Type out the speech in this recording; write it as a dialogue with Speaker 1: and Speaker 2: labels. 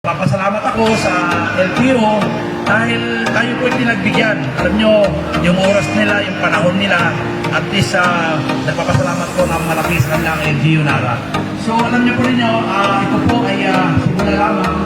Speaker 1: Papasalamat ako sa LTO dahil tayo po pinagbigyan. Alam nyo, yung oras nila, yung panahon nila, at least nagpapasalamat ko ng malaki sa kanilang LGU Nara. So alam nyo po ninyo, ito po ay simula lamang